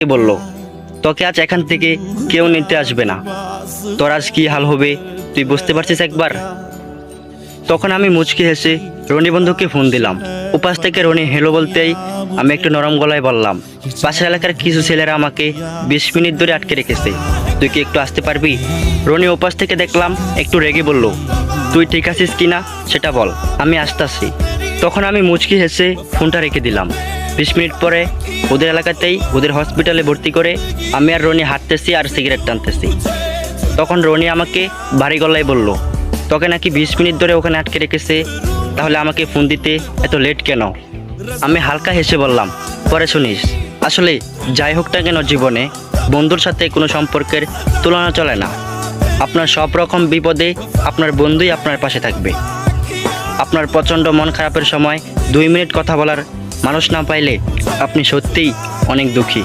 বলল, তোকে আজ এখান থেকে কেউ নিতে আসবে না। তোর আজ কি হাল হবে তুই বুঝতে পারছিস একবার? তখন আমি মুচকি হেসে রনি বন্ধুকে ফোন দিলাম। উপাস থেকে রনি হেলো বলতেই আমি একটু নরম গলায় বললাম, পাশের এলাকার কিছু ছেলেরা আমাকে 20 মিনিট ধরে আটকে রেখেছে, তুই কি একটু আসতে পারবি? রনি উপাস থেকে দেখলাম একটু রেগে বলল, তুই ঠিক আছিস কিনা সেটা বল, আমি আসতাছি। তখন আমি মুচকি হেসে ফোনটা রেখে দিলাম। 20 মিনিট পরে ওদের এলাকাতেই ওদের হসপিটালে ভর্তি করে আমি আর রনি হাঁটতেছি আর সিগারেট টানতেছি। তখন রনি আমাকে ভারী গলায় বলল, তোকে নাকি 20 মিনিট ধরে ওখানে আটকে রেখেছে, তাহলে আমাকে ফোন দিতে এত লেট কেন? আমি হালকা হেসে বললাম, পরে শুনিস। আসলে যাই হোক না কেন, জীবনে বন্ধুর সাথে কোনো সম্পর্কের তুলনা চলে না। আপনার সব রকম বিপদে আপনার বন্ধুই আপনার পাশে থাকবে। আপনার প্রচণ্ড মন খারাপের সময় 2 মিনিট কথা বলার মানুষ না পাইলে আপনি সত্যিই অনেক দুঃখী।